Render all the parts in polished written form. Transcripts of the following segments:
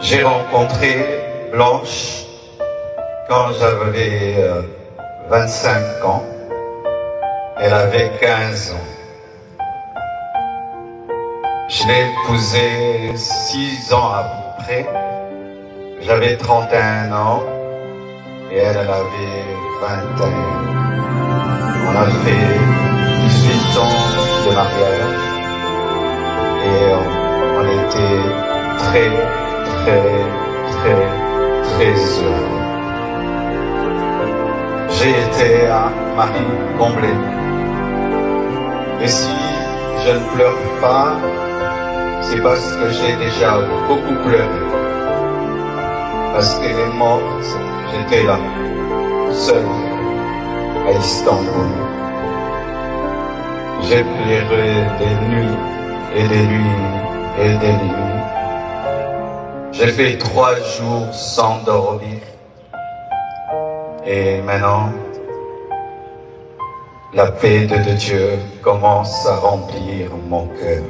J'ai rencontré Blanche quand j'avais 25 ans. Elle avait 15 ans. Je l'ai épousée 6 ans après. J'avais 31 ans et elle avait 21. On a fait 18 ans de mariage et on était très heureux. J'ai été un mari comblé. Et si je ne pleure pas, c'est parce que j'ai déjà beaucoup pleuré. Parce qu'elle est morte, j'étais là, seul, à Istanbul. J'ai pleuré des nuits et des nuits et des nuits. J'ai fait 3 jours sans dormir. Et maintenant, la paix de Dieu commence à remplir mon cœur.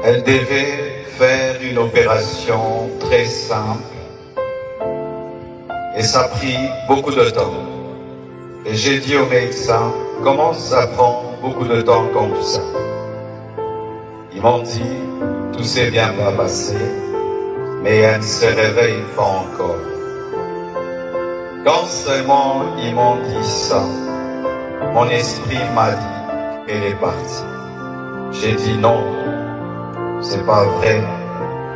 Elle devait faire une opération très simple et ça a pris beaucoup de temps. Et j'ai dit au médecin, comment ça prend beaucoup de temps comme ça? Ils m'ont dit, tout s'est bien passé, mais elle ne se réveille pas encore. Quand seulement ils m'ont dit ça, mon esprit m'a dit qu'elle est partie. J'ai dit non, c'est pas vrai,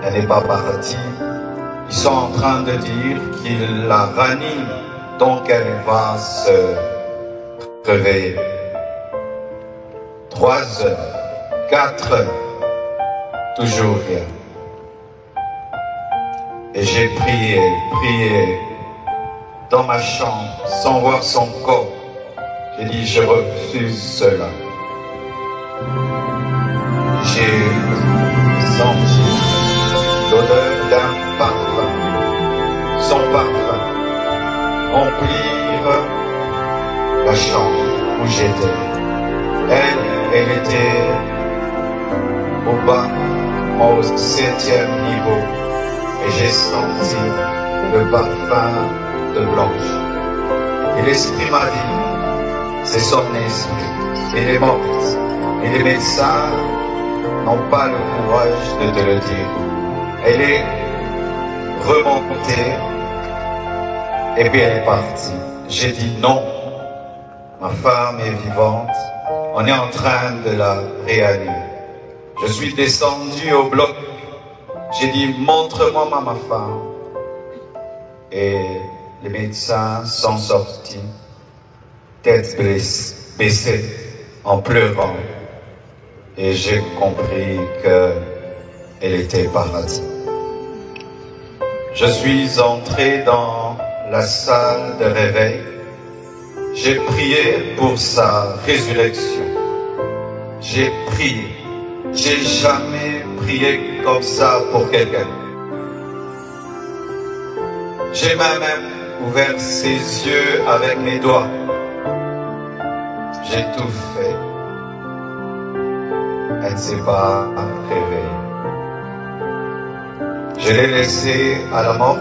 elle n'est pas partie. Ils sont en train de dire qu'ils la raniment, donc elle va se réveiller. 3 heures, 4 heures, toujours rien. Et j'ai prié dans ma chambre, sans voir son corps. J'ai dit, je refuse cela. J'ai senti l'odeur d'un parfum, son parfum, remplir la chambre où j'étais. Elle était au bas, moi au 7e niveau, et j'ai senti le parfum de Blanche. Et l'esprit m'a dit, c'est son esprit, elle est morte. Et les médecins n'ont pas le courage de te le dire. Elle est remontée, et puis elle est partie. J'ai dit non, ma femme est vivante, on est en train de la réanimer. Je suis descendu au bloc, j'ai dit montre-moi ma femme. Et les médecins sont sortis, tête baissée, en pleurant. Et j'ai compris qu'elle était partie. Je suis entré dans la salle de réveil. J'ai prié pour sa résurrection. J'ai prié. J'ai jamais prié comme ça pour quelqu'un. J'ai même ouvert ses yeux avec mes doigts. J'ai tout fait. Elle ne s'est pas réveillée. Je l'ai laissée à la mort.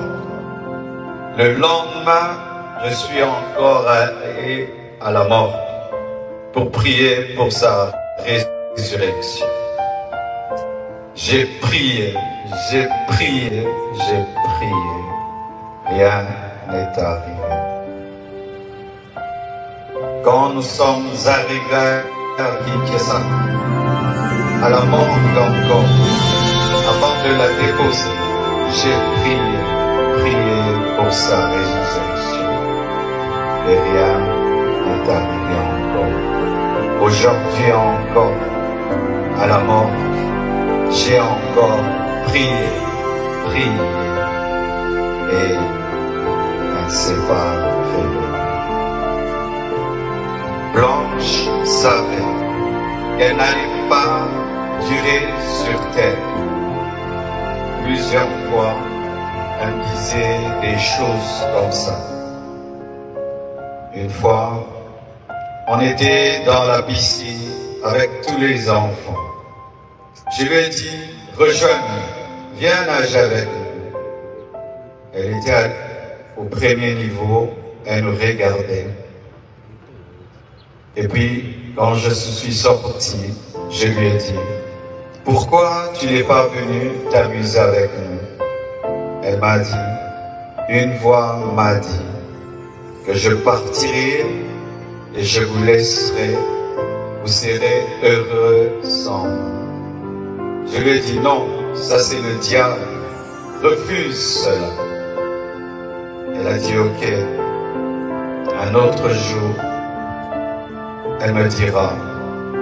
Le lendemain, je suis encore allé à la mort pour prier pour sa résurrection. J'ai prié, j'ai prié, j'ai prié. Rien n'est arrivé. Quand nous sommes arrivés à Kinshasa, à la morgue encore, avant de la déposer, j'ai prié pour sa résurrection. Et rien n'est arrivé encore. Aujourd'hui encore, à la mort, j'ai encore prié, et elle ne s'est pas réveillée. Blanche savait qu'elle n'allait pas durer sur terre. Plusieurs fois, elle me disait des choses comme ça. Une fois, on était dans la piscine avec tous les enfants. Je lui ai dit, rejoins-nous, viens nager avec nous. Elle était au premier niveau, elle nous regardait. Et puis, quand je suis sorti, je lui ai dit, pourquoi tu n'es pas venu t'amuser avec nous? Elle m'a dit, une voix m'a dit que je partirai et je vous laisserai, vous serez heureux sans moi. Je lui ai dit, non, ça c'est le diable, refuse cela. Elle a dit, ok, un autre jour, elle me dira,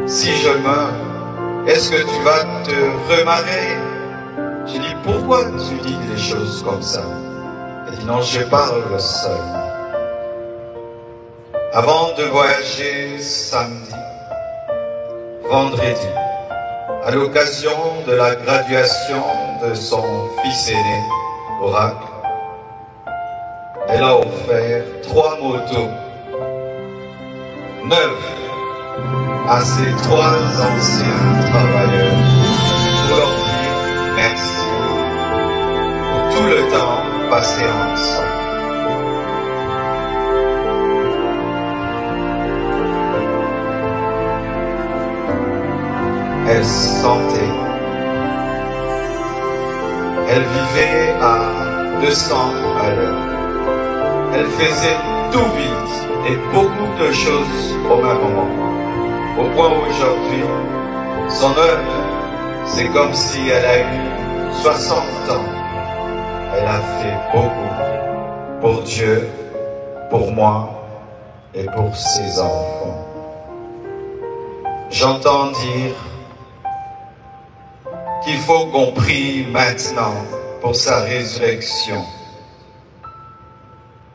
si je meurs, est-ce que tu vas te remarier? J'ai dit, pourquoi tu dis des choses comme ça? Elle dit, non, je parle seul. Avant de voyager samedi, vendredi, à l'occasion de la graduation de son fils aîné, Oracle, elle a offert 3 motos, 9 à ces 3 anciens travailleurs pour leur dire merci pour tout le temps passé ensemble. Elle sentait, elle vivait à 200 à l'heure. Elle faisait tout vite et beaucoup de choses au même moment. Au point où aujourd'hui, son œuvre, c'est comme si elle a eu 60 ans. Elle a fait beaucoup pour Dieu, pour moi et pour ses enfants. J'entends dire qu'il faut qu'on prie maintenant pour sa résurrection.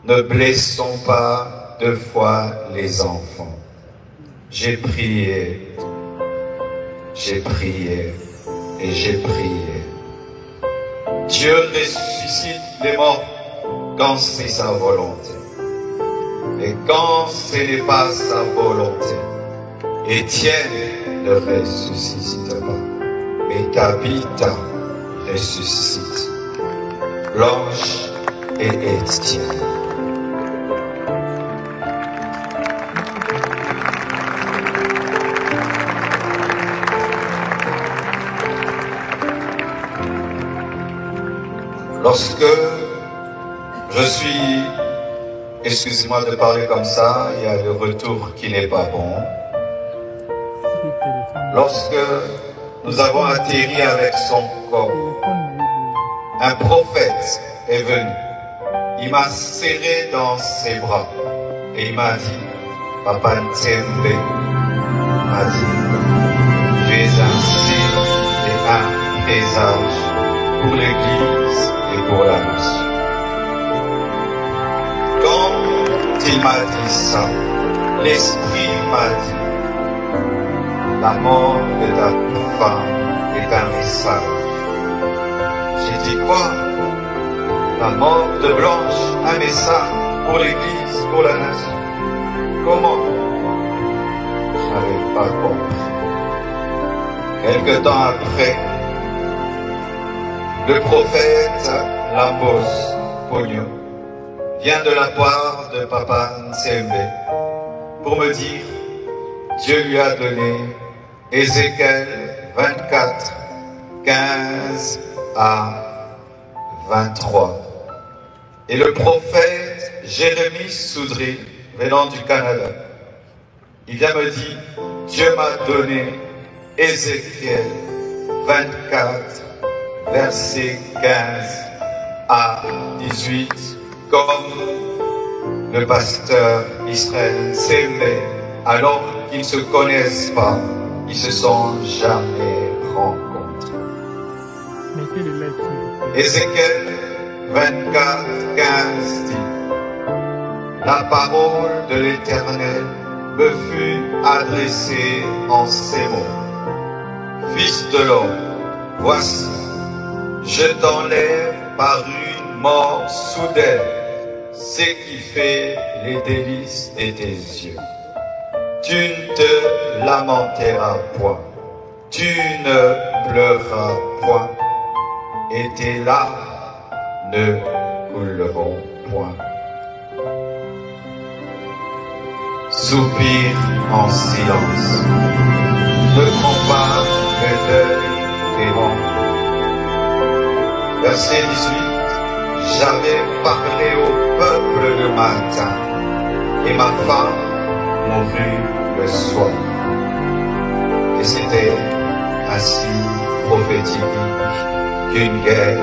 Ne blessons pas 2 fois les enfants. J'ai prié et j'ai prié. Dieu ressuscite les morts quand c'est sa volonté. Et quand ce n'est pas sa volonté, Étienne ne ressuscite pas. Mais Tabitha ressuscite. Blanche et Étienne. Lorsque je suis, excusez-moi de parler comme ça, il y a le retour qui n'est pas bon. Lorsque nous avons atterri avec son corps, un prophète est venu. Il m'a serré dans ses bras et il m'a dit, Papa Ntembe m'a dit, tu es un signe et un présage pour l'Église et pour la nation. Quand il m'a dit ça, l'Esprit m'a dit, la mort de ta femme est un message. J'ai dit quoi? La mort de Blanche, un message pour l'Église, pour la nation. Comment? Je n'avais pas compris. Quelque temps après, le prophète Lambos Pogno vient de la part de Papa Ntembe pour me dire Dieu lui a donné Ézéchiel 24, 15 à 23. Et le prophète Jérémie Soudry, venant du Canada, il vient me dire Dieu m'a donné Ézéchiel 24, versets 15 à 18, comme le pasteur Israël s'aimait, alors qu'ils ne se connaissent pas, ils se sont jamais rencontrés. Ézéchiel 24, 15 dit, la parole de l'Éternel me fut adressée en ces mots. Fils de l'homme, voici, je t'enlève par une mort soudaine ce qui fait les délices de tes yeux. Tu ne te lamenteras point, tu ne pleureras point, et tes larmes ne couleront point. Soupire en silence, ne prends pas le deuil des morts. Verset 18. J'avais parlé au peuple le matin, et ma femme mourut le soir. Et c'était ainsi prophétique qu'une guerre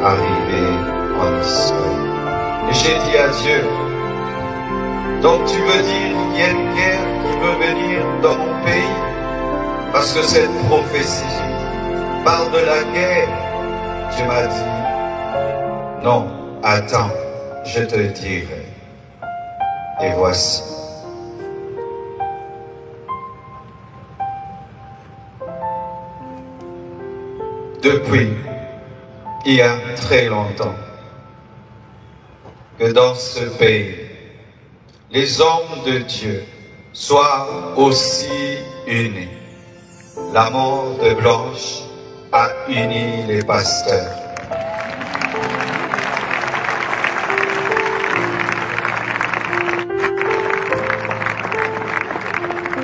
arrivait en Israël. Et j'ai dit à Dieu, donc tu veux dire qu'il y a une guerre qui veut venir dans mon pays? Parce que cette prophétie parle de la guerre. Tu m'as dit, non, attends, je te dirai. Et voici. Depuis, il y a très longtemps, que dans ce pays, les hommes de Dieu soient aussi unis. La mort de Blanche a uni les pasteurs.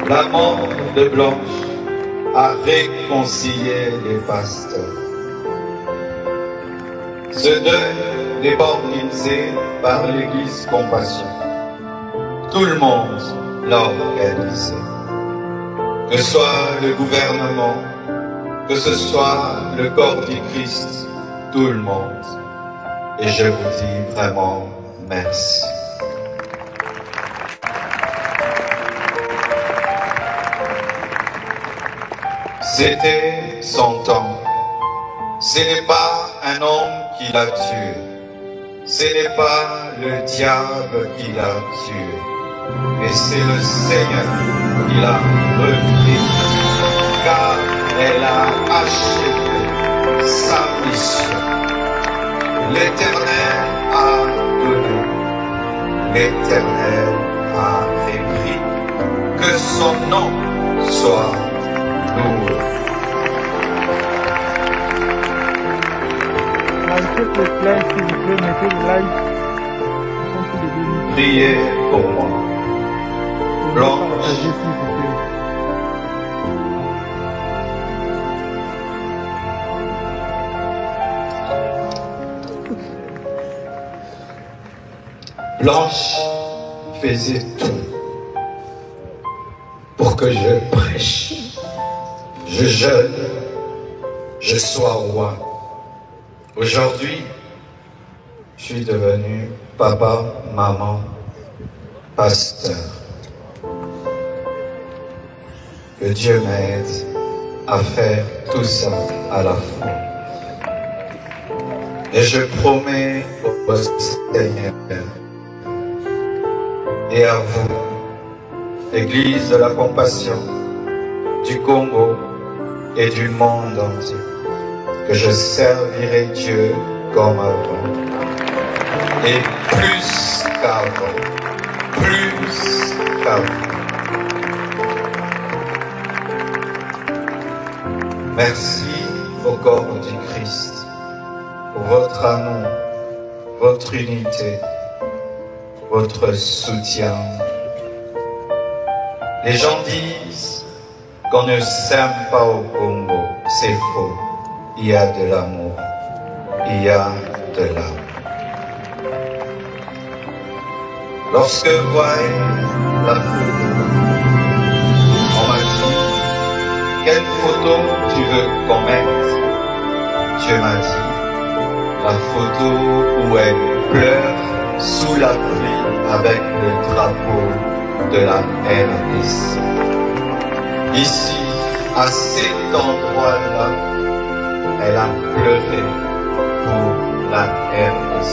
La mort de Blanche a réconcilié les pasteurs. Ce deuil n'est pas organisé par l'Église Compassion. Tout le monde l'a organisé. Que ce soit le gouvernement, que ce soit le corps du Christ, tout le monde. Et je vous dis vraiment merci. C'était son temps. Ce n'est pas un homme qui l'a tué. Ce n'est pas le diable qui l'a tué. Mais c'est le Seigneur qui l'a repris. Car elle a achevé sa mission. L'Éternel a donné. L'Éternel a repris. Que son nom soit loué. S'il vous plaît, mettez le live. Priez pour moi. Blanche, Blanche faisait tout pour que je prêche, je jeûne, je sois roi. Aujourd'hui, je suis devenu papa, maman, pasteur. Que Dieu m'aide à faire tout ça à la fois. Et je promets au Seigneur et à vous, Église de la Compassion du Congo et du monde entier, que je servirai Dieu comme avant. Et plus qu'avant. Plus qu'avant. Merci au corps du Christ pour votre amour, votre unité, votre soutien. Les gens disent qu'on ne s'aime pas au Congo. C'est faux. Il y a de l'amour. Il y a de l'âme. Lorsque vous voyez la photo, on m'a dit, quelle photo tu veux qu'on mette? Dieu m'a dit, la photo où elle pleure sous la pluie avec le drapeau de la RDC. Ici, à cet endroit-là, elle a pleuré pour la RDC.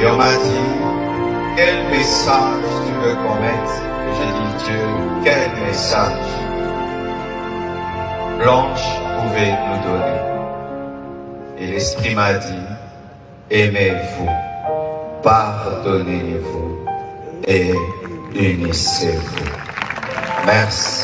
Et on m'a dit, quel message tu veux qu'on mette? J'ai dit, Dieu, quel message Blanche pouvait nous donner. Et l'Esprit m'a dit, aimez-vous. pardonnez-vous et unissez-vous. Merci.